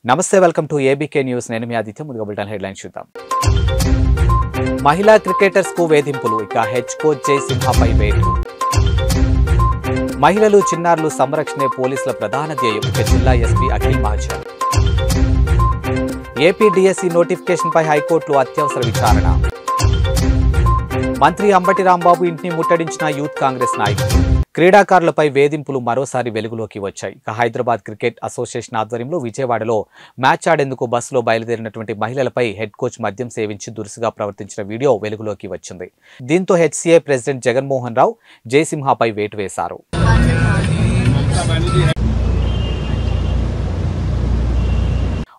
నమస్తే welcome to ABK news నేను మీ ఆదిత్య ముందుగా బులెటిన్ హెడ్లైన్స్ చూద్దాం మహిళా క్రికెటర్స్ కు వేధింపులు ఇక హెడ్ కోచ్ జై సింహాపై వేటు మహిళలు చిన్నారులు సంరక్షణే పోలీసుల ప్రధాన ధ్యేయం ఇక జిల్లా SP Akhil Mahajan AP DSC notification పై హైకోర్టులో అత్యవసర విచారణ మంత్రి అంబటి రాంబాబు ఇంటిని ముట్టడించిన యూత్ కాంగ్రెస్ నాయకులు క్రీడాకారులపై వేధింపులు మరోసారి వెలుగులోకి వచ్చాయి ఇక హైదరాబాద్ క్రికెట్ అసోసియేషన్ ఆధ్వర్యంలో విజయవాడలో మ్యాచ్ ఆడేందుకు బస్సులో బయలుదేరినటువంటి మహిళలపై హెడ్ కోచ్ మద్యం సేవించి దురుసుగా ప్రవర్తించిన వీడియో వెలుగులోకి వచ్చింది దీంతో హెచ్సీఏ ప్రెసిడెంట్ జగన్మోహన్ రావు జయసింహాపై వేటు వేశారు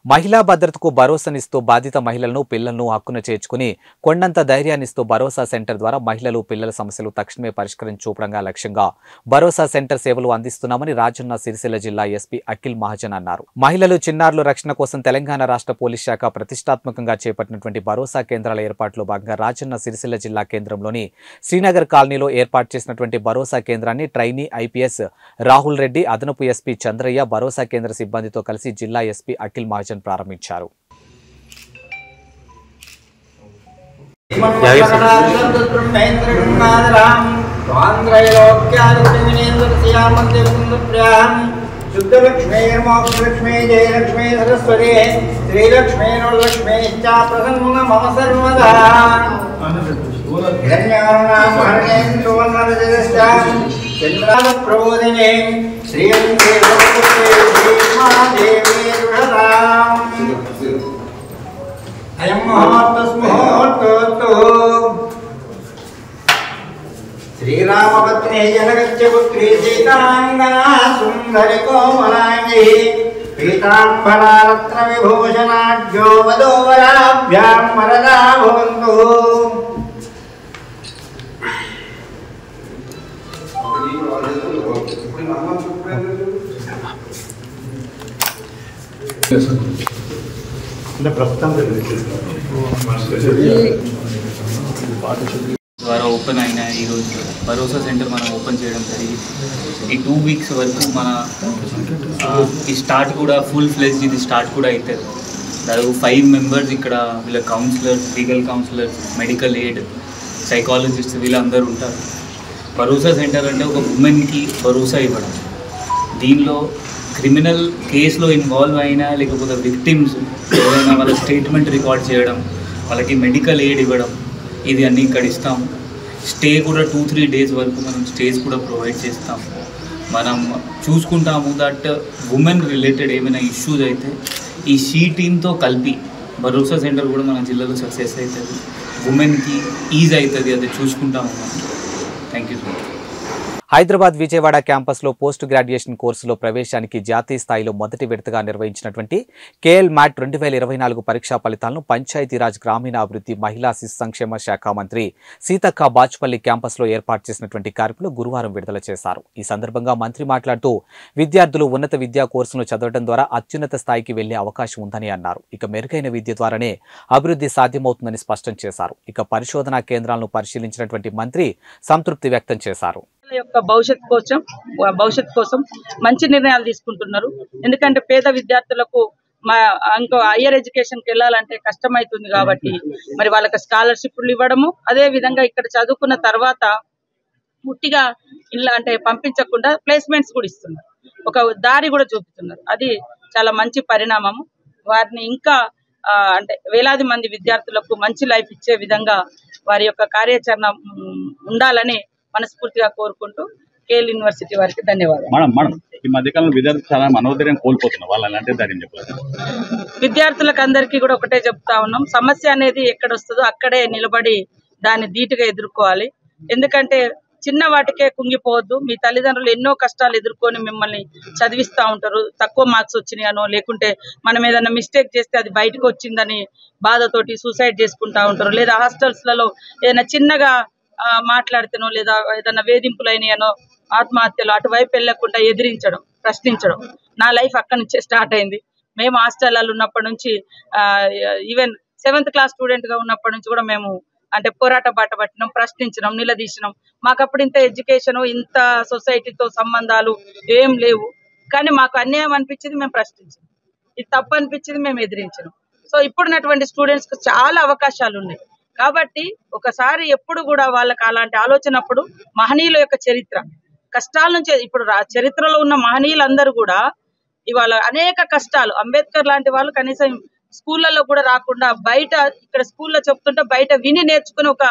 మహిళా భద్రతకు భరోసానిస్తూ బాధిత మహిళలను పిల్లలను హక్కున చేర్చుకుని కొండంత ధైర్యాన్నిస్తూ భరోసా సెంటర్ ద్వారా మహిళలు పిల్లల సమస్యలు తక్షణమే పరిష్కరించి చూపడంగా లక్ష్యంగా భరోసా సెంటర్ సేవలు అందిస్తున్నామని రాజన్న సిరిసిల్ల జిల్లా ఎస్పీ అఖిల్ మహాజన్ అన్నారు మహిళలు చిన్నారుల రక్షణ కోసం తెలంగాణ రాష్ట్ర పోలీస్ శాఖ ప్రతిష్టాత్మకంగా చేపట్టినటువంటి భరోసా కేంద్రాల ఏర్పాటులో భాగంగా రాజన్న సిరిసిల్ల జిల్లా కేంద్రంలోని శ్రీనగర్ కాలనీలో ఏర్పాటు చేసినటువంటి భరోసా కేంద్రాన్ని ట్రైనీ ఐపీఎస్ రాహుల్ రెడ్డి అదనపు ఎస్పీ చంద్రయ్య భరోసా కేంద్ర సిబ్బందితో కలిసి జిల్లా ఎస్పీ అఖిల్ మహాజన్ ప్రారంభించారు ప్రబోధినే అయం ముహూర్తో శ్రీరామపత్ని జనగత్య పుత్రీ సీతాంగనా సుందరి కోమలాంగి పీతాంబరారత్న విభూషణాఢ్యో వధూవరాభ్యాం వరదా భవంతు ద్వారా ఓపెన్ అయిన ఈరోజు భరోసా సెంటర్ మనం ఓపెన్ చేయడం జరిగింది ఈ 2 వీక్స్ వరకు మన ఈ స్టార్ట్ కూడా ఫుల్ ఫ్లెజ్ ఇది స్టార్ట్ కూడా అవుతుంది దాదాపు 5 మెంబర్స్ ఇక్కడ వీళ్ళ counsellors legal counsellors medical aid psychologist వీళ్ళందరూ ఉంటారు భరోసా సెంటర్ అంటే ఒక ఉమెన్కి భరోసా ఇవ్వడం దీనిలో క్రిమినల్ కేసులో ఇన్వాల్వ్ అయినా లేకపోతే విక్టిమ్స్ ఏదైనా వాళ్ళ స్టేట్మెంట్ రికార్డ్ చేయడం వాళ్ళకి మెడికల్ ఎయిడ్ ఇవ్వడం ఇది అన్నీ ఇక్కడ ఇస్తాము స్టే కూడా 2-3 డేస్ వరకు మనం స్టేస్ కూడా ప్రొవైడ్ చేస్తాము మనం చూసుకుంటాము దట్ ఉమెన్ రిలేటెడ్ ఏమైనా ఇష్యూస్ అయితే ఈ షీ టీమ్తో కలిపి భరోసా సెంటర్ కూడా మన జిల్లాలో సక్సెస్ అవుతుంది ఉమెన్కి ఈజ్ అవుతుంది అది చూసుకుంటాము మనం thank you so much Hyderabad Vijayawada క్యాంపస్లో పోస్ట్ గ్రాడ్యుయేషన్ కోర్సులో ప్రవేశానికి జాతీయ స్థాయిలో మొదటి విడతగా నిర్వహించినటువంటి కేఎల్ మ్యాట్ 2024 పరీక్షా ఫలితాలను పంచాయతీరాజ్ గ్రామీణాభివృద్ధి మహిళా శిశు సంక్షేమ శాఖ మంత్రి సీతక్క బాచుపల్లి క్యాంపస్లో ఏర్పాటు చేసినటువంటి కార్యక్రమంలో గురువారం విడుదల చేశారు ఈ సందర్భంగా మంత్రి మాట్లాడుతూ విద్యార్థులు ఉన్నత విద్యా కోర్సును చదవడం ద్వారా అత్యున్నత స్థాయికి వెళ్లే అవకాశం ఉందని అన్నారు ఇక మెరుగైన విద్య ద్వారానే అభివృద్ధి సాధ్యమవుతుందని స్పష్టం చేశారు ఇక పరిశోధనా కేంద్రాలను పరిశీలించినటువంటి మంత్రి సంతృప్తి వ్యక్తం చేశారు యొక్క భవిష్యత్ కోసం మంచి నిర్ణయాలు తీసుకుంటున్నారు ఎందుకంటే పేద విద్యార్థులకు ఇంకో హయ్యర్ ఎడ్యుకేషన్కి వెళ్ళాలంటే కష్టమవుతుంది కాబట్టి మరి వాళ్ళకి స్కాలర్షిప్లు ఇవ్వడము అదే విధంగా ఇక్కడ చదువుకున్న తర్వాత ముట్టిగా ఇలా అంటే పంపించకుండా ప్లేస్మెంట్స్ కూడా ఇస్తున్నారు ఒక దారి కూడా చూపుతున్నారు అది చాలా మంచి పరిణామము వారిని ఇంకా అంటే వేలాది మంది విద్యార్థులకు మంచి లైఫ్ ఇచ్చే విధంగా వారి యొక్క కార్యాచరణ ఉండాలని మనస్ఫూర్తిగా కోరుకుంటూ కేఎల్ యూనివర్సిటీ వారికి ధన్యవాదాలు ఈ మధ్యకాలంలో విద్యార్థులు చాలా మనోధైర్యం కోల్పోతున్నారు వాళ్ళు అంటే దాని చెప్పారు విద్యార్థులకు అందరికీ కూడా ఒకటే చెప్తా ఉన్నాం సమస్య అనేది ఎక్కడ వస్తుందో అక్కడే నిలబడి దాన్ని ధీటుగా ఎదుర్కోవాలి ఎందుకంటే చిన్న వాటికే కుంగిపోవద్దు మీ తల్లిదండ్రులు ఎన్నో కష్టాలు ఎదుర్కొని మిమ్మల్ని చదివిస్తూ ఉంటారు తక్కువ మార్క్స్ వచ్చినాయనో లేకుంటే మనం ఏదైనా మిస్టేక్ చేస్తే అది బయటకు వచ్చిందని బాధతోటి సూసైడ్ చేసుకుంటా ఉంటారు లేదా హాస్టల్స్లలో ఏదైనా చిన్నగా మాట్లాడితేనో లేదా ఏదైనా వేధింపులు అయినాయనో ఆత్మహత్యలు అటువైపు వెళ్ళకుండా ఎదిరించడం ప్రశ్నించడం నా లైఫ్ అక్కడి నుంచే స్టార్ట్ అయింది మేము హాస్టల్లో ఉన్నప్పటి నుంచి ఈవెన్ 7th క్లాస్ స్టూడెంట్గా ఉన్నప్పటి నుంచి కూడా మేము అంటే పోరాట బాట పట్టినాం ప్రశ్నించడం నిలదీసినాం మాకు అప్పుడు ఇంత ఎడ్యుకేషన్ ఇంత సొసైటీతో సంబంధాలు ఏం లేవు కానీ మాకు అన్యాయం అనిపించింది మేము ప్రశ్నించాం ఇది తప్పు అనిపించింది, మేము ఎదిరించినాం. సో ఇప్పుడున్నటువంటి స్టూడెంట్స్ కు చాలా అవకాశాలు ఉన్నాయి. కాబట్టి ఒకసారి ఎప్పుడు కూడా వాళ్ళకి అలాంటి ఆలోచనప్పుడు మహనీయుల యొక్క చరిత్ర కష్టాల నుంచి, ఇప్పుడు చరిత్రలో ఉన్న మహనీయులందరూ కూడా ఇవాళ అనేక కష్టాలు, అంబేద్కర్ లాంటి వాళ్ళు కనీసం స్కూళ్ళలో కూడా రాకుండా బయట, ఇక్కడ స్కూల్లో చెప్తుంటే బయట విని నేర్చుకుని ఒక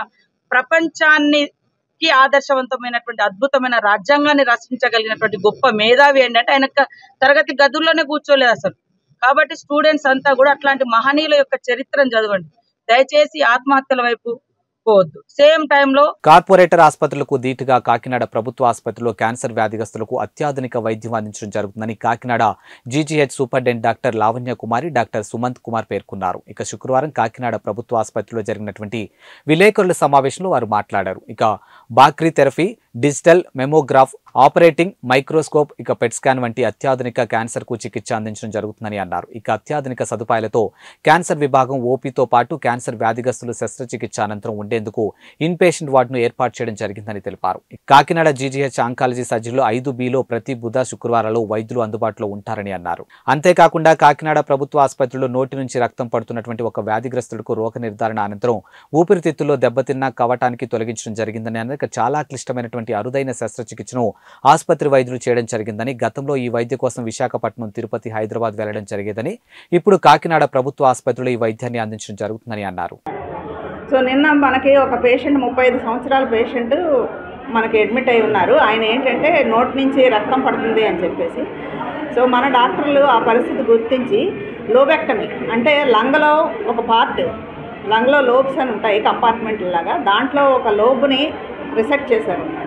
ప్రపంచానికి ఆదర్శవంతమైనటువంటి అద్భుతమైన రాజ్యాంగాన్ని రచించగలిగినటువంటి గొప్ప మేధావి ఏంటంటే ఆయన తరగతి గదుల్లోనే కూర్చోలేదు అసలు. కాబట్టి స్టూడెంట్స్ అంతా కూడా అట్లాంటి మహనీయుల యొక్క చరిత్రను చదవండి, దయచేసి ఆత్మహత్యల వైపు పోవద్దు. సేమ్ టైంలో కార్పొరేటర్ ఆసుపత్రులకు ధీటుగా కాకినాడ ప్రభుత్వ ఆసుపత్రిలో క్యాన్సర్ వ్యాధిగ్రస్తులకు అత్యాధునిక వైద్యం అందించడం జరుగుతుందని Kakinada GGH superintendent doctor Lavanya Kumari, doctor Sumanth Kumar పేర్కొన్నారు. ఇక శుక్రవారం కాకినాడ ప్రభుత్వ ఆసుపత్రిలో జరిగినటువంటి విలేకరుల సమావేశంలో వారు మాట్లాడారు. ఇక brachytherapy, digital mammograph, operating microscope, ఇక పెట్ స్కాన్ వంటి అత్యాధునిక క్యాన్సర్ కు చికిత్స అందించడం జరుగుతుందని అన్నారు. ఇక అత్యాధునిక సదుపాయాలతో క్యాన్సర్ విభాగం ఓపీతో పాటు క్యాన్సర్ వ్యాధిగ్రస్తులు శస్త్రచికిత్స అనంతరం ఉండేందుకు ఇన్ పేషెంట్ వార్డును ఏర్పాటు చేయడం జరిగిందని తెలిపారు. కాకినాడ జీజీహెచ్ ఆంకాలజీ సర్జరీలో 5Bలో ప్రతి బుధ శుక్రవారాల్లో వైద్యులు అందుబాటులో ఉంటారని అన్నారు. అంతేకాకుండా కాకినాడ ప్రభుత్వ ఆసుపత్రిలో నోటి నుంచి రక్తం పడుతున్నటువంటి ఒక వ్యాధిగ్రస్తులకు రోగ నిర్ధారణ అనంతరం ఊపిరితిత్తుల్లో దెబ్బతిన్న కవటానికి తొలగించడం జరిగిందని అన్నారు. చాలా క్లిష్టమైనటువంటి అరుదైన శస్త్రచికిత్సను ఆసుపత్రి వైద్యులు చేయడం జరిగిందని, గతంలో ఈ వైద్య కోసం విశాఖపట్నం, తిరుపతి, హైదరాబాద్ వెళ్లడం జరిగేదని, ఇప్పుడు కాకినాడ ప్రభుత్వ ఆసుపత్రిలో ఈ వైద్యాన్ని అందించడం జరుగుతుందని అన్నారు. సో నిన్న మనకి ఒక పేషెంట్ 35 సంవత్సరాల పేషెంట్ మనకి అడ్మిట్ అయి ఉన్నారు. ఆయన ఏంటంటే నోటి నుంచి రక్తం పడుతుంది అని చెప్పేసి, సో మన డాక్టర్లు ఆ పరిస్థితి గుర్తించి లోబెక్టమీ అంటే లంగ్లో ఒక పార్ట్, లంగ్లో లోబ్స్ అని ఉంటాయి కంపార్ట్మెంట్ లాగా, దాంట్లో ఒక లోబ్ని రిసెక్ట్ చేశారు అన్నమాట.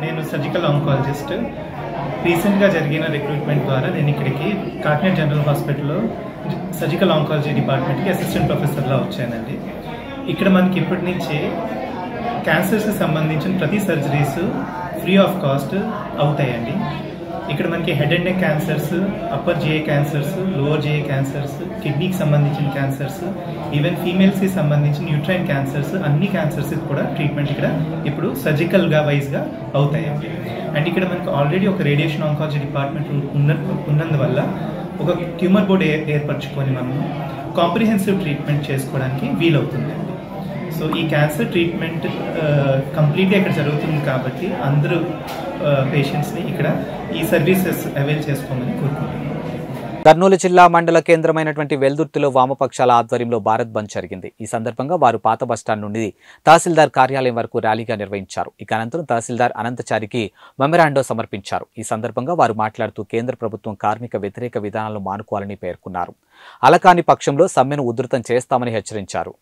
నేను సర్జికల్ ఆంకాలజిస్ట్. రీసెంట్గా జరిగిన రిక్రూట్మెంట్ ద్వారా నేను ఇక్కడికి కాకినాడ జనరల్ హాస్పిటల్లో సర్జికల్ ఆంకాలజీ డిపార్ట్మెంట్కి అసిస్టెంట్ ప్రొఫెసర్లా వచ్చానండి. ఇక్కడ మనకి ఇప్పటి నుంచే క్యాన్సర్స్కి సంబంధించిన ప్రతి సర్జరీస్ ఫ్రీ ఆఫ్ కాస్ట్ అవుతాయండి. ఇక్కడ మనకి head and neck cancers, upper GI cancers, lower GI cancers, కిడ్నీకి సంబంధించిన క్యాన్సర్స్, ఈవెన్ ఫీమేల్స్కి సంబంధించిన న్యూట్రైన్ క్యాన్సర్స్, అన్ని క్యాన్సర్స్ కూడా ట్రీట్మెంట్ ఇక్కడ ఇప్పుడు సర్జికల్గా వైజ్గా అవుతాయండి. అండ్ ఇక్కడ మనకి ఆల్రెడీ ఒక రేడియేషన్ ఆంకాలజీ డిపార్ట్మెంట్ ఉన్నందువల్ల ఒక ట్యూమర్ బోర్డ్ ఏర్పరచుకొని మనము కాంప్రిహెన్సివ్ ట్రీట్మెంట్ చేసుకోవడానికి వీలవుతుందండి. సో ఈ క్యాన్సర్ ట్రీట్మెంట్ కంప్లీట్గా ఇక్కడ జరుగుతుంది కాబట్టి అందరూ పేషెంట్స్ని ఇక్కడ ఈ సర్వీసెస్ అవైల్ చేసుకోమని కోరుకుంటున్నాను. కర్నూలు జిల్లా మండల కేంద్రమైనటువంటి వెల్దుర్తిలో వామపక్షాల ఆధ్వర్యంలో భారత్ బంద్ జరిగింది. ఈ సందర్భంగా వారు పాత బస్టాండ్ నుండి తహసీల్దార్ కార్యాలయం వరకు ర్యాలీగా నిర్వహించారు. ఇక అనంతరం తహసీల్దార్ అనంతచారికి మెమరాండో సమర్పించారు. ఈ సందర్భంగా వారు మాట్లాడుతూ కేంద్ర ప్రభుత్వం కార్మిక వ్యతిరేక విధానాలను మానుకోవాలని పేర్కొన్నారు. అలకాని పక్షంలో సమ్మెను ఉధృతం చేస్తామని హెచ్చరించారు.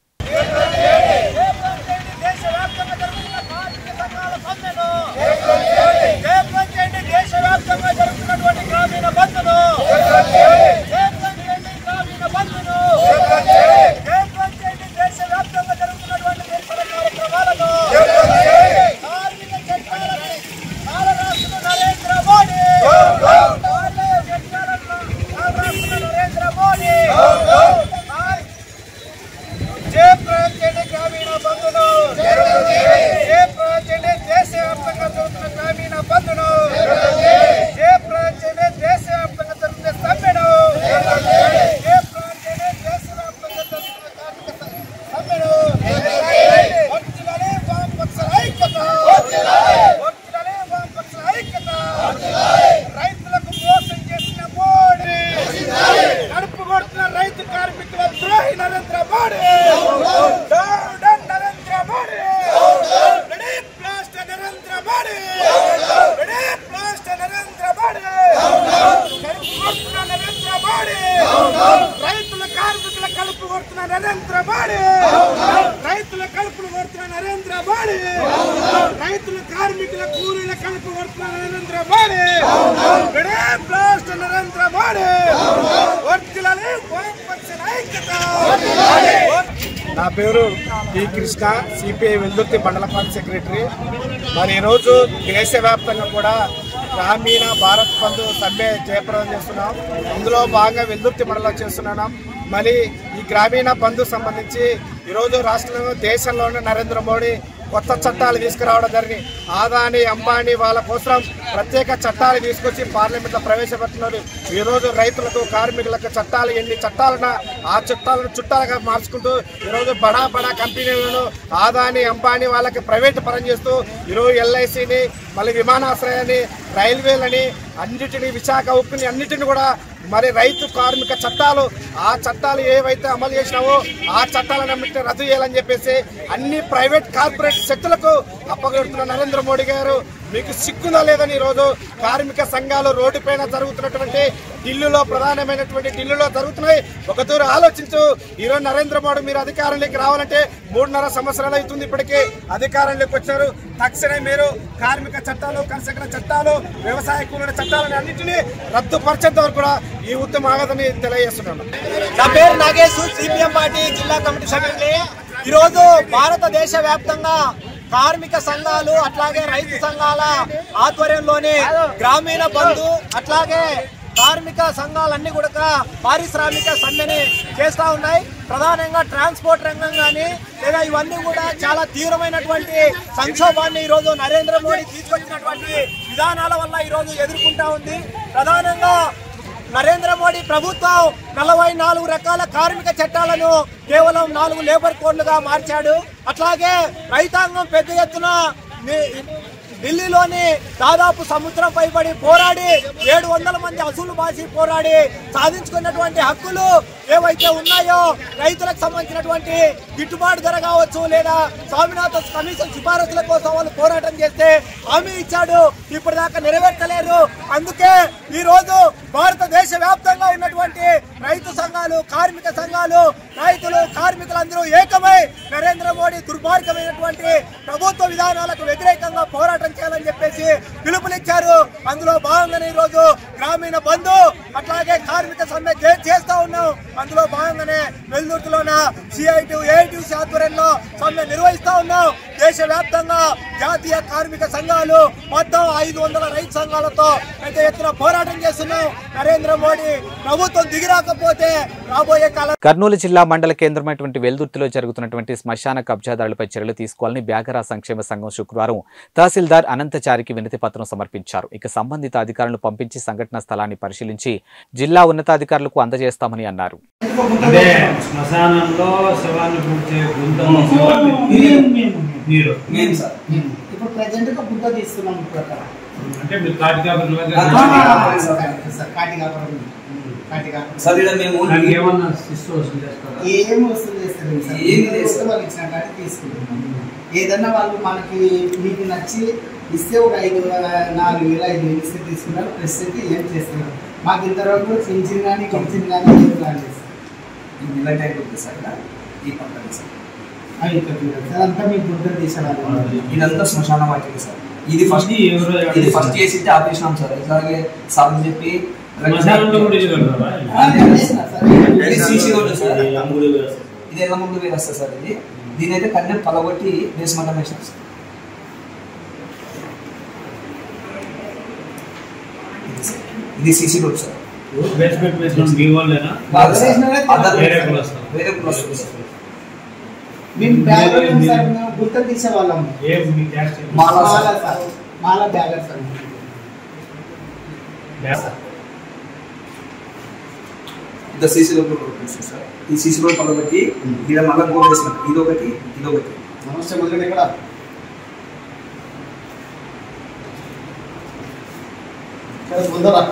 నా పేరు పి కృష్ణ, సిపిఐ వెల్దుర్తి మండల పార్టీ సెక్రటరీ. మరి ఈరోజు దేశవ్యాప్తంగా కూడా గ్రామీణ భారత్ బంద్ సమ్మె జయప్రదం చేస్తున్నాం. ఇందులో భాగంగా వెల్దుర్తి మండలం చేస్తున్నాం. మరి ఈ గ్రామీణ బంద్ సంబంధించి ఈరోజు రాష్ట్రంలో దేశంలోనే నరేంద్ర మోడీ కొత్త చట్టాలు తీసుకురావడం జరిగింది. ఆదాని అంబానీ వాళ్ళ కోసం ప్రత్యేక చట్టాలు తీసుకొచ్చి పార్లమెంట్లో ప్రవేశపెడుతున్నారు. ఈరోజు రైతులకు కార్మికులకు చట్టాలు ఎన్ని చట్టాలున్నా ఆ చట్టాలను చుట్టాలుగా మార్చుకుంటూ ఈరోజు బడా కంపెనీలను ఆదాని అంబానీ వాళ్ళకి ప్రైవేట్ పరం చేస్తూ ఈరోజు ఎల్ఐసిని మళ్ళీ విమానాశ్రయాన్ని రైల్వేలని అన్నిటినీ విశాఖ ఉక్కుని అన్నిటిని కూడా మరి రైతు కార్మిక చట్టాలు ఆ చట్టాలు ఏవైతే అమలు చేసినావో ఆ చట్టాలను రద్దు చేయాలని చెప్పేసి అన్ని ప్రైవేట్ కార్పొరేట్ శక్తులకు అప్పగొడుతున్న నరేంద్ర మోడీ గారు మీకు సిగ్గుందా లేదని ఈరోజు కార్మిక సంఘాలు రోడ్డుపైన జరుగుతున్నటువంటి ఢిల్లీలో ప్రధానమైనటువంటి ఢిల్లీలో జరుగుతున్నాయి. ఒక దూరం ఆలోచించు. ఈరోజు నరేంద్ర మోడీ మీరు అధికారంలోకి రావాలంటే 3.5 సంవత్సరాలు అవుతుంది. ఇప్పటికీ అధికారంలోకి వచ్చారు. తక్షణమే మీరు కార్మిక చట్టాలు కర్షకుల చట్టాలు వ్యవసాయ కూలీల చట్టాలను అన్నింటినీ రద్దుపరిచేంత వరకు కూడా ఈ ఉద్యమం ఆగదని తెలియజేస్తున్నాను. నా పేరు నాగేశ్, సిపిఎం పార్టీ జిల్లా కమిటీ సెక్రటరీ. ఈరోజు భారతదేశ వ్యాప్తంగా కార్మిక సంఘాలు అట్లాగే రైతు సంఘాల ఆధ్వర్యంలోని గ్రామీణ బంధు అట్లాగే కార్మిక సంఘాలన్నీ కూడా పారిశ్రామిక సమ్మెని చేస్తూ ఉన్నాయి. ప్రధానంగా ట్రాన్స్పోర్ట్ రంగం కానీ లేదా ఇవన్నీ కూడా చాలా తీవ్రమైనటువంటి సంక్షోభాన్ని ఈరోజు నరేంద్ర మోడీ తీసుకొచ్చినటువంటి విధానాల వల్ల ఈరోజు ఎదుర్కొంటా ఉంది. ప్రధానంగా నరేంద్ర మోడీ ప్రభుత్వం 44 రకాల కార్మిక చట్టాలను కేవలం 4 లేబర్ కోడ్లుగా మార్చాడు. అట్లాగే రైతాంగం పెద్ద ఎత్తున ఢిల్లీలోని దాదాపు సముద్రం పైబడి పోరాడి 700 మంది అసూలు బాసి పోరాడి సాధించుకున్నటువంటి హక్కులు ఏవైతే ఉన్నాయో రైతులకు సంబంధించినటువంటి గిట్టుబాటు ధర కావచ్చు లేదా స్వామినాథన్ కమిషన్ సిఫారసుల కోసం వాళ్ళు పోరాటం చేస్తే హామీ ఇచ్చాడు, ఇప్పటిదాకా నెరవేర్చలేరు. అందుకే ఈ రోజు భారతదేశ వ్యాప్తంగా ఉన్నటువంటి రైతు సంఘాలు కార్మిక సంఘాలు రైతులు కార్మికులందరూ ఏకమై నరేంద్ర మోడీ దుర్మార్గమైనటువంటి ప్రభుత్వ విధానాలకు వ్యతిరేకంగా పోరాటం చేయాలని చెప్పేసి పిలుపునిచ్చారు. అందులో భాగంగానే ఈ రోజు గ్రామీణ బంధు అట్లాగే కార్మిక సమ్మె చేస్తా ఉన్నాం. అందులో భాగంగానే వెల్దుర్తిలోన సిఐటి ఏఐటిసి ఆధ్వర్యంలో సమ్మె నిర్వహిస్తా ఉన్నాం. దేశవ్యాప్తంగా జాతీయ కార్మిక సంఘాలు మొత్తం 500 రైతు సంఘాలతో పెద్ద ఎత్తున పోరాటం చేస్తున్నాం. నరేంద్ర మోడీ ప్రభుత్వం దిగిరాకపోతే రాబోయే కాలం. కర్నూలు జిల్లా మండల కేంద్రమైనటువంటి వెల్దుర్తిలో జరుగుతున్నటువంటి శ్మశాన కబ్జాదారులపై చర్యలు తీసుకోవాలని బ్యాగరా సంక్షేమ సంఘం శుక్రవారం తహసీల్దార్ అనంతచారికి వినతి పత్రం సమర్పించారు. ఇక సంబంధిత అధికారులను పంపించి సంఘటన స్థలాన్ని పరిశీలించి జిల్లా ఉన్నతాధికారులకు అందజేస్తామని అన్నారు. ఏదన్నా వాళ్ళు మనకి మీకు నచ్చి ఇస్తే ఒక 4,000 5,000 ఇస్తే తీసుకున్నారు. ప్రస్తుతం ఏం చేస్తున్నారు మాకు ఇంతవరకు పింఛన్ కానీ ఏం ప్లాన్ చేస్తారు. ఇలా టైప్ అవుతుంది సార్. ఈ పంట సార్ అదంతా మీకు గుర్తు తీసేవాళ్ళు. ఇదంతా శ్మశాన వాటికి సార్. ఇది ఫస్ట్ చేసి ఆపేసినాం సార్. అలాగే సార్ చెప్పి సీసీ రోడ్డు సార్. ఇది ఎలా 3,000 వస్తుంది సార్. ఇది దీని అయితే కన్ను పలగొట్టి బేస్మెంట్ వేసినాం సార్. ఇది సీసీ రోడ్ సార్. మేము గుర్తు తీసేవాళ్ళం. మాలా బ్యాగర్ సార్. ఇంత సీసీ రోడ్ సార్. ఈ సీసీ రోడ్ పలబట్టి ఇక్కడ మళ్ళీ గోల్ వేసినాం. ఇదొకటి. నమస్తే మొదలు ఇక్కడ ముందరా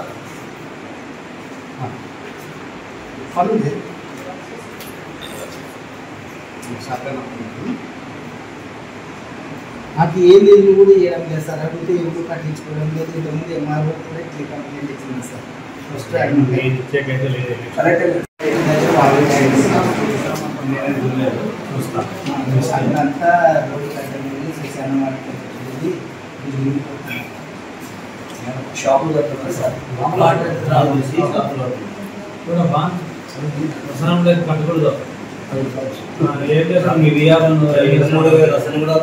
పనుంది. నాకు ఏం లేదు కూడా చేయడం లేదు సార్. అడిగితే ఎందుకు కట్టించుకోవడం లేదు. ఇంతకుముందు ఎంఆర్ఓ కూడా ఇట్లా కంప్లైంట్ ఇచ్చింది సార్. ఫస్ట్ అంతా రోడ్డు కట్టండి శ్మశాన వాటికి షాపులు కట్టున్నారు సార్. కట్టకూడదు. ఏం లేదు మీ విఆర్ఓ 3,000 అసలు కూడా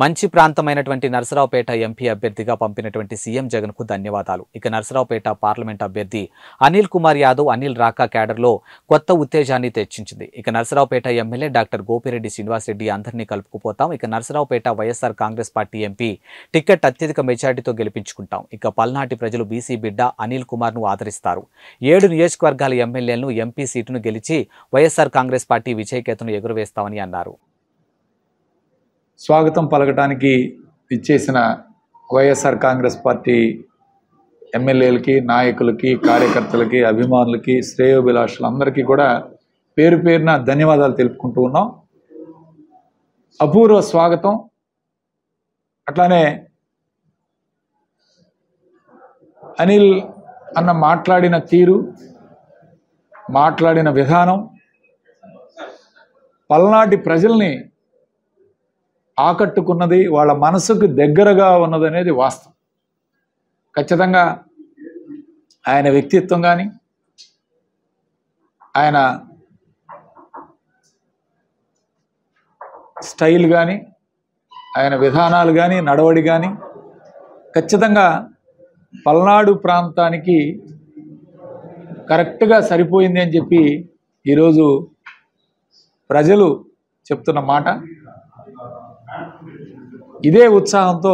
మంచి ప్రాంతమైనటువంటి నరసరావుపేట ఎంపీ అభ్యర్థిగా పంపినటువంటి సీఎం జగన్ కు ధన్యవాదాలు. ఇక నరసరావుపేట పార్లమెంట్ అభ్యర్థి అనిల్ కుమార్ యాదవ్ అనిల్ రాకా క్యాడర్లో కొత్త ఉత్తేజాన్ని తెచ్చించింది. ఇక నరసరావుపేట ఎమ్మెల్యే డాక్టర్ గోపిరెడ్డి శ్రీనివాసరెడ్డి అందరినీ కలుపుకుపోతాం. ఇక Narasaraopet YSR Congress party MP ticket అత్యధిక మెజార్టీతో గెలిపించుకుంటాం. ఇక పల్నాటి ప్రజలు బీసీ బిడ్డ అనిల్ కుమార్ ను ఆదరిస్తారు. 7 నియోజకవర్గాల ఎమ్మెల్యేలను ఎంపీ సీటును గెలిచి వైఎస్ఆర్ కాంగ్రెస్ పార్టీ విజయకేతను ఎగురవేస్తామని అన్నారు. స్వాగతం పలకటానికి ఇచ్చేసిన వైఎస్ఆర్ కాంగ్రెస్ పార్టీ ఎమ్మెల్యేలకి, నాయకులకి, కార్యకర్తలకి, అభిమానులకి, శ్రేయోభిలాషులందరికీ కూడా పేరు పేరున ధన్యవాదాలు తెలుపుకుంటూ ఉన్నాం. అపూర్వ స్వాగతం. అట్లానే అనిల్ అన్న మాట్లాడిన తీరు, మాట్లాడిన విధానం పల్నాటి ప్రజల్ని ఆకట్టుకున్నది, వాళ్ళ మనసుకు దగ్గరగా ఉన్నది అనేది వాస్తవం. ఖచ్చితంగా ఆయన వ్యక్తిత్వం కానీ, ఆయన స్టైల్ కానీ, ఆయన విధానాలు కానీ, నడవడి కానీ ఖచ్చితంగా పల్నాడు ప్రాంతానికి కరెక్ట్గా సరిపోయింది అని చెప్పి ఈరోజు ప్రజలు చెప్తున్న మాట. ఇదే ఉత్సాహంతో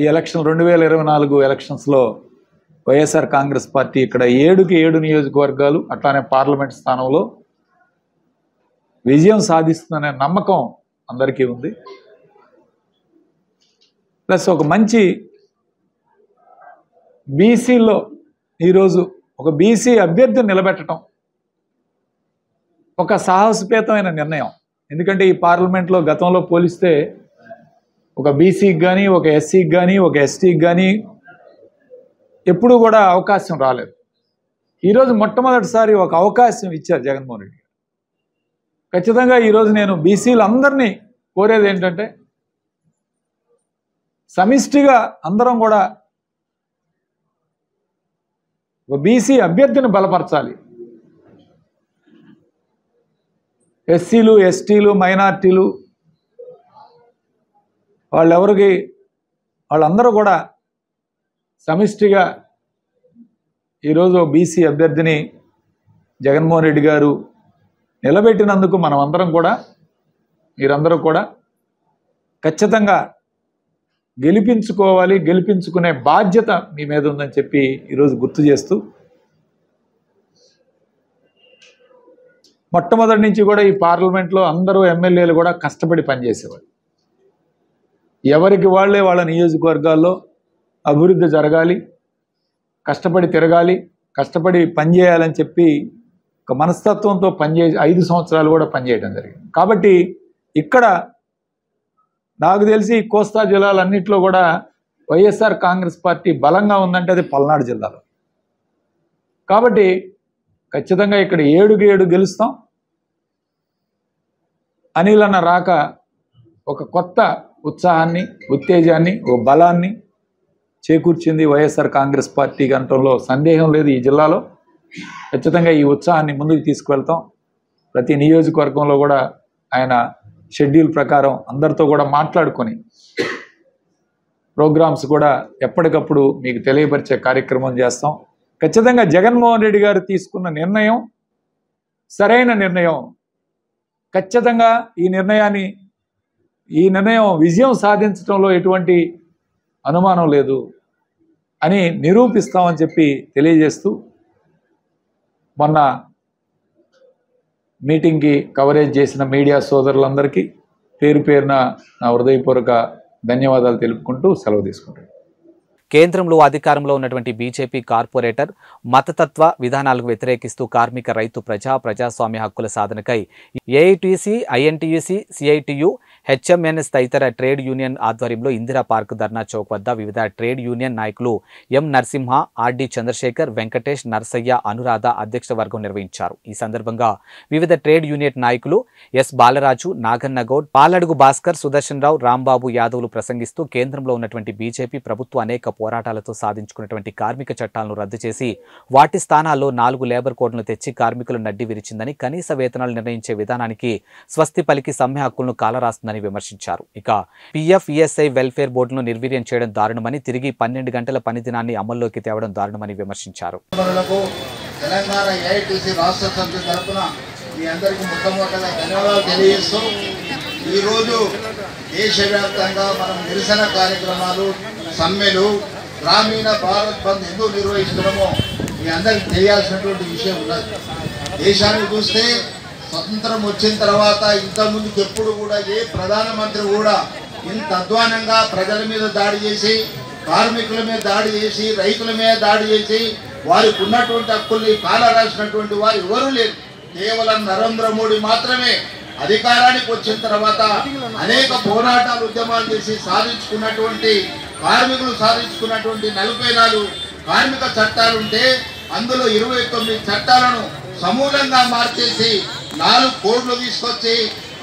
ఈ ఎలక్షన్ 2024 ఎలక్షన్స్లో వైఎస్ఆర్ కాంగ్రెస్ పార్టీ ఇక్కడ 7కి 7 నియోజకవర్గాలు అట్లానే పార్లమెంట్ స్థానంలో విజయం సాధిస్తుందనే నమ్మకం అందరికీ ఉంది. ప్లస్ ఒక మంచి బీసీలో ఈరోజు ఒక బీసీ అభ్యర్థిని నిలబెట్టడం ఒక సాహసపేతమైన నిర్ణయం. ఎందుకంటే ఈ పార్లమెంట్లో గతంలో పోలిస్తే ఒక బీసీకి కానీ, ఒక ఎస్సీకి కానీ, ఒక ఎస్టీకి కానీ ఎప్పుడూ కూడా అవకాశం రాలేదు. ఈరోజు మొట్టమొదటిసారి ఒక అవకాశం ఇచ్చారు జగన్మోహన్ రెడ్డి. ఖచ్చితంగా ఈరోజు నేను బీసీలందరినీ కోరేది ఏంటంటే సమిష్టిగా అందరం కూడా ఒక బీసీ అభ్యర్థిని బలపరచాలి. ఎస్సీలు, ఎస్టీలు, మైనార్టీలు వాళ్ళందరూ కూడా సమిష్టిగా ఈరోజు బీసీ అభ్యర్థిని జగన్మోహన్ రెడ్డి గారు నిలబెట్టినందుకు మనం అందరం కూడా, మీరందరూ కూడా ఖచ్చితంగా గెలిపించుకోవాలి. గెలిపించుకునే బాధ్యత మీ మీద ఉందని చెప్పి ఈరోజు గుర్తు చేస్తూ, మొట్టమొదటి నుంచి కూడా ఈ పార్లమెంట్లో అందరూ ఎమ్మెల్యేలు కూడా కష్టపడి పనిచేసేవాళ్ళు. ఎవరికి వాళ్ళే వాళ్ళ నియోజకవర్గాల్లో అభివృద్ధి జరగాలి, కష్టపడి తిరగాలి, కష్టపడి పనిచేయాలని చెప్పి ఒక మనస్తత్వంతో 5 సంవత్సరాలు కూడా పనిచేయడం జరిగింది. కాబట్టి ఇక్కడ నాకు తెలిసి కోస్తా జిల్లాలన్నింటిలో కూడా వైఎస్ఆర్ కాంగ్రెస్ పార్టీ బలంగా ఉందంటే అది పల్నాడు జిల్లాలో. కాబట్టి ఖచ్చితంగా ఇక్కడ 7కి 7 గెలుస్తాం. అనిల్ అన్న రాక ఒక కొత్త ఉత్సాహాన్ని, ఉత్తేజాన్ని, ఒక బలాన్ని చేకూర్చింది వైఎస్ఆర్ కాంగ్రెస్ పార్టీ అనటంలో సందేహం లేదు. ఈ జిల్లాలో ఖచ్చితంగా ఈ ఉత్సాహాన్ని ముందుకు తీసుకువెళ్తాం. ప్రతి నియోజకవర్గంలో కూడా ఆయన షెడ్యూల్ ప్రకారం అందరితో కూడా మాట్లాడుకొని ప్రోగ్రామ్స్ కూడా ఎప్పటికప్పుడు మీకు తెలియపరిచే కార్యక్రమం చేస్తాం. ఖచ్చితంగా జగన్మోహన్ రెడ్డి గారు తీసుకున్న నిర్ణయం సరైన నిర్ణయం. ఖచ్చితంగా ఈ నిర్ణయం విజయం సాధించడంలో ఎటువంటి అనుమానం లేదు అని నిరూపిస్తామని చెప్పి తెలియజేస్తూ, మొన్న మీటింగ్కి కవరేజ్ చేసిన మీడియా సోదరులందరికీ పేరు పేరున నా హృదయపూర్వక ధన్యవాదాలు తెలుపుకుంటూ సెలవు తీసుకుంటాను. కేంద్రంలో అధికారంలో ఉన్నటువంటి బీజేపీ కార్పొరేటర్ మతతత్వ విధానాలకు వ్యతిరేకిస్తూ కార్మిక, రైతు, ప్రజాస్వామ్య హక్కుల సాధనకై ఏఐటీసీ, ఐఎన్టీయూసీ, సిఐటియు, హెచ్ఎంఎన్ఎస్ తదితర ట్రేడ్ యూనియన్ ఆధ్వర్యంలో ఇందిరా పార్క్ ధర్నా చౌక్ వద్ద వివిధ ట్రేడ్ యూనియన్ నాయకులు ఎం నరసింహ, ఆర్డి చంద్రశేఖర్, వెంకటేష్, నర్సయ్య, అనురాధ అధ్యక్ష వర్గం నిర్వహించారు. ఈ సందర్భంగా వివిధ ట్రేడ్ యూనియన్ నాయకులు ఎస్ బాలరాజు, నాగన్నగౌడ్, పాలడుగు భాస్కర్, సుదర్శన్ రావు, రాంబాబు యాదవ్లు ప్రసంగిస్తూ కేంద్రంలో ఉన్నటువంటి బీజేపీ ప్రభుత్వం అనేక పోరాటాలతో సాధించుకున్నటువంటి కార్మిక చట్టాలను రద్దు చేసి వాటి స్థానాల్లో 4 లేబర్ కోడ్లను తెచ్చి కార్మికులు నడ్డి విరిచిందని, కనీస వేతనాలు నిర్ణయించే విధానానికి స్వస్తి పలికి సమ్మె హక్కులను కాలరాస్తుందని విమర్శించారు. ఇక పీఎఫ్, ఈఎస్ఐ, వెల్ఫేర్ బోర్డును నిర్వీర్యం చేయడం దారుణమని, తిరిగి 12 గంటల పని దినాన్ని అమల్లోకి తేవడం దారుణమని విమర్శించారు. తెలంగాణ ఏఐటీసీ రాష్ట్ర సమితి తరఫున మీ అందరికీ మొట్టమొదటిగా ధన్యవాదాలు తెలియజేస్తూ, ఈరోజు దేశవ్యాప్తంగా మనం నిరసన కార్యక్రమాలు, సమ్మెలు, గ్రామీణ భారత్ బంద్ ఎందుకు నిర్వహిస్తున్నామో మీ అందరికీ తెలియాల్సినటువంటి విషయం ఉన్నది. దేశాన్ని చూస్తే స్వతంత్రం వచ్చిన తర్వాత ఇంతకుముందుకు ఎప్పుడు కూడా ఏ ప్రధానమంత్రి కూడా ఇంత అధ్వానంగా ప్రజల మీద దాడి చేసి, కార్మికుల మీద దాడి చేసి, రైతుల మీద దాడి చేసి, వారికి ఉన్నటువంటి హక్కుల్ని కాలరాసినటువంటి వారు ఎవరూ లేరు. కేవలం నరేంద్ర మోడీ మాత్రమే అధికారానికి వచ్చిన తర్వాత అనేక పోరాటాలు, ఉద్యమాలు చేసి సాధించుకున్నటువంటి కార్మికులు సాధించుకున్నటువంటి 44 కార్మిక చట్టాలుంటే అందులో 29 చట్టాలను సమూలంగా మార్చేసి 4 కోడ్లు తీసుకొచ్చి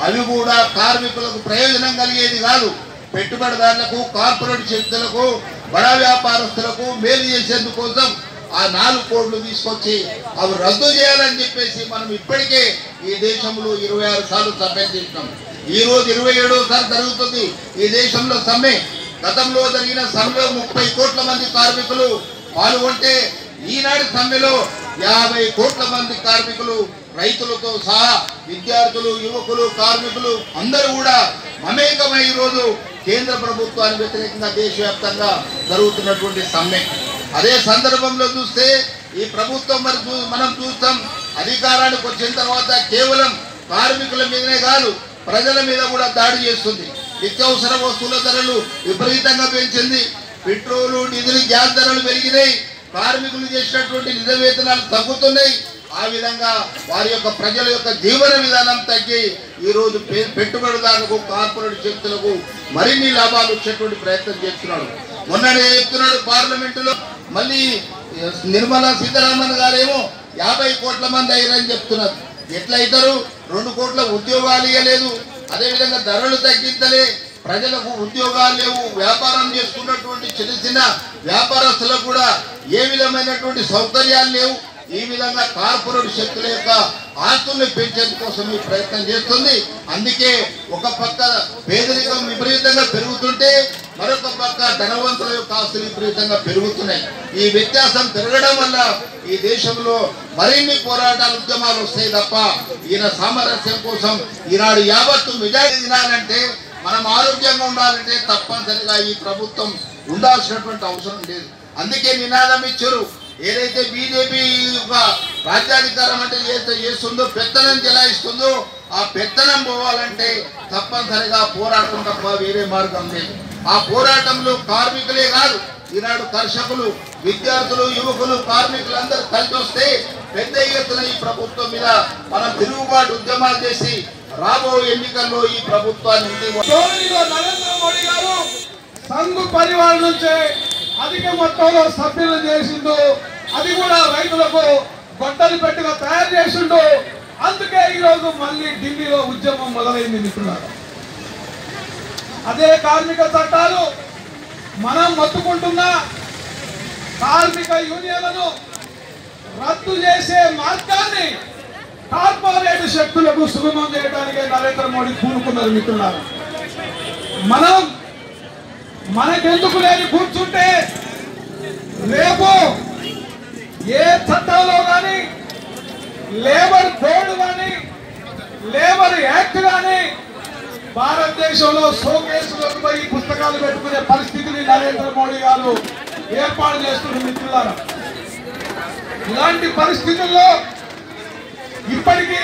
అవి కూడా కార్మికులకు ప్రయోజనం కలిగేది కాదు, పెట్టుబడిదారులకు, కార్పొరేట్ శక్తులకు, బడా వ్యాపారస్తులకు మేలు చేసేందుకోసం ఆ 4 కోడ్లు తీసుకొచ్చి అవి రద్దు చేయాలని చెప్పేసి మనం ఇప్పటికే ఈ దేశంలో 26 సార్లు సమ్మె చేసినాం. ఈ రోజు 27సారి జరుగుతుంది ఈ దేశంలో సమ్మె. గతంలో జరిగిన సమ్మెలో 30 కోట్ల మంది కార్మికులు పాల్గొంటే ఈనాటి సమ్మెలో 50 కోట్ల మంది కార్మికులు, రైతులతో సహా విద్యార్థులు, యువకులు, కార్మికులు అందరూ కూడా మమేకమై ఈరోజు కేంద్ర ప్రభుత్వానికి వ్యతిరేకంగా దేశవ్యాప్తంగా జరుగుతున్నటువంటి సమ్మె. అదే సందర్భంలో చూస్తే ఈ ప్రభుత్వం మనం చూస్తాం అధికారానికి వచ్చిన తర్వాత కేవలం కార్మికుల మీదనే కాదు ప్రజల మీద కూడా దాడి చేస్తుంది. నిత్యావసర వస్తువుల ధరలు విపరీతంగా పెంచింది. పెట్రోలు, డీజిల్, గ్యాస్ ధరలు పెరిగినాయి. కార్మికులు చేసినటువంటి నిజ వేతనాలు తగ్గుతున్నాయి. ఆ విధంగా వారి యొక్క ప్రజల యొక్క జీవన విధానం తగ్గి ఈరోజు పెట్టుబడిదారులకు, కార్పొరేట్ శక్తులకు మరిన్ని లాభాలు వచ్చేటువంటి ప్రయత్నం చేస్తున్నాడు. మొన్ననే చెప్తున్నాడు పార్లమెంటులో, మళ్ళీ నిర్మలా సీతారామన్ గారేమో 50 కోట్ల మంది అయ్యారని చెప్తున్నారు. ఎట్లయితారు? 2 కోట్ల ఉద్యోగాలు ఇవ్వలేదు, అదేవిధంగా ధరలు తగ్గించలే, ప్రజలకు ఉద్యోగాలు లేవు, వ్యాపారం చేసుకున్నటువంటి చిన్న చిన్న వ్యాపారస్తులకు కూడా ఏ విధమైనటువంటి సౌకర్యాలు లేవు. ఈ విధంగా కార్పొరేట్ శక్తుల యొక్క ఆస్తుల్ని పెంచేందుకోసం ఈ ప్రయత్నం చేస్తుంది. అందుకే ఒక పక్క పేదరికం విపరీతంగా పెరుగుతుంటే మరొక పక్క ధనవంతుల యొక్క ఆస్తులు విపరీతంగా పెరుగుతున్నాయి. ఈ వ్యత్యాసం పెరగడం వల్ల ఈ దేశంలో మరిన్ని పోరాటాలు, ఉద్యమాలు వస్తాయి తప్ప ఈయన సామరస్యం కోసం ఈనాడు యావత్తు మెజారిటీ తినాలంటే, మనం ఆరోగ్యంగా ఉండాలంటే తప్పనిసరిగా ఈ ప్రభుత్వం ఉండాల్సినటువంటి అవసరం లేదు. అందుకే నినాదం ఇచ్చారు. ఏదైతే బీజేపీ రాజ్యాధికారం అంటే చేస్తుందో, పెత్తనం చెలాయిస్తుందో, ఆ పెత్తనం పోవాలంటే తప్పనిసరిగా పోరాటం తప్ప వేరే మార్గం లేదు. ఆ పోరాటంలో కార్మికులే కాదు, ఈనాడు కర్షకులు, విద్యార్థులు, యువకులు, కార్మికులు అందరూ కలిసి వస్తే పెద్ద ఎత్తున ఈ ప్రభుత్వం మీద మనం తిరుగుబాటు ఉద్యమాలు చేసి రాబోయే ఎన్నికల్లో ఈ ప్రభుత్వాన్ని నరేంద్ర మోడీ గారు సంఘ్ పరివార్ నుంచే అధిక మొత్తంలో సభ్యులు చేసిండు. అది కూడా రైతులకు గొడ్డలి పెట్టుగా తయారు చేసిండు. అందుకే ఈరోజు మళ్ళీ ఢిల్లీలో ఉద్యమం మొదలైంది మిత్రులారా. అదే కార్మిక చట్టాలు మనం మొత్తుకుంటున్న కార్మిక యూనియన్లను రద్దు చేసే మార్గాన్ని కార్పొరేట్ శక్తులకు సుగమం చేయడానికే నరేంద్ర మోడీ పూనుకున్నారు మిత్రులారా. మనం మనకెందుకు లేని కూర్చుంటే రేపు ఏ చట్టంలో కానీ, లేబర్ కోడ్ కానీ, లేబర్ యాక్ట్ కానీ భారతదేశంలో షోకేసులకు పోయి పుస్తకాలు పెట్టుకునే పరిస్థితిని నరేంద్ర మోడీ గారు ఏర్పాటు చేస్తున్న మిత్రులారా. ఇలాంటి పరిస్థితుల్లో ఇప్పటికీ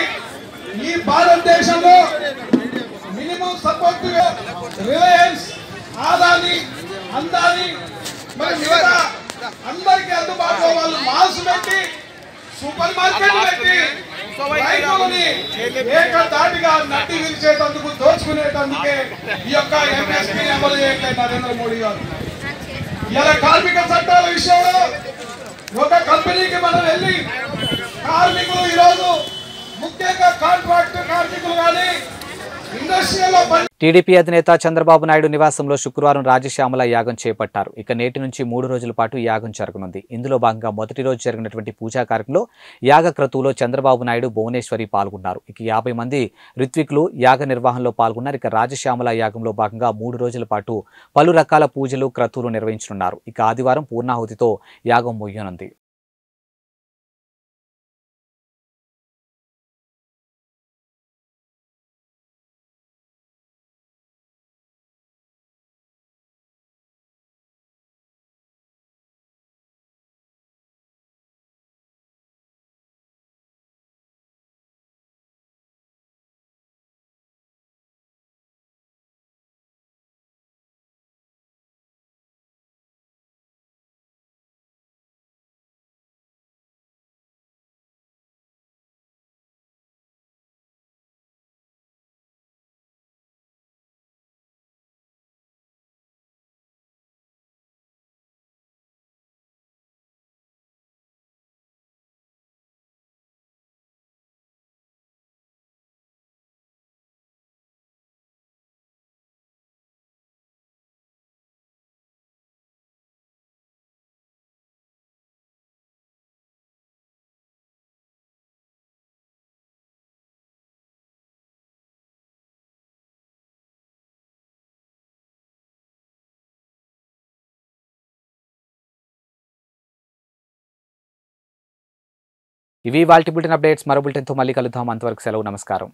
ఈ భారతదేశంలో మినిమం సపోర్ట్ రిలయన్స్, ఆదాని, అందాని, మరి మిగతా అందరికీ అందుబాటులో వాళ్ళు మాల్స్ పెట్టి, సూపర్ మార్కెట్ పెట్టి రైతులని ఏకధాటిగా నట్టి విరిచేటందుకు, దోచుకునేటందుకే ఈ యొక్క ఎంఎస్పీ అమలు చేయట్లేదు నరేంద్ర మోడీ గారు. ఇలా కార్మిక చట్టాల విషయంలో ఒక కంపెనీకి మనం వెళ్ళి కార్మికులు ఈరోజు ముఖ్యంగా కాంట్రాక్ట్ కార్మికులు కానీ, ఇండస్ట్రియల్ టీడీపీ అధినేత చంద్రబాబు నాయుడు నివాసంలో శుక్రవారం రాజశ్యామల యాగం చేపట్టారు. ఇక నేటి నుంచి 3 రోజుల పాటు యాగం జరగనుంది. ఇందులో భాగంగా మొదటి రోజు జరిగినటువంటి పూజా కార్యక్రమంలో యాగ క్రతువులో చంద్రబాబు నాయుడు, భువనేశ్వరి పాల్గొన్నారు. ఇక 50 మంది ఋత్వికులు యాగ నిర్వహణలో పాల్గొన్నారు. ఇక రాజశ్యామల యాగంలో భాగంగా 3 రోజుల పాటు పలు రకాల పూజలు, క్రతువులు నిర్వహించనున్నారు. ఇక ఆదివారం పూర్ణాహుతితో యాగం ముగియనుంది. ఇవి వాల్టి బులెటిన్ అప్డేట్స్. మరో బులెటిన్తో మళ్ళీ కలుద్దాం. అంతవరకు సెలవు. నమస్కారం.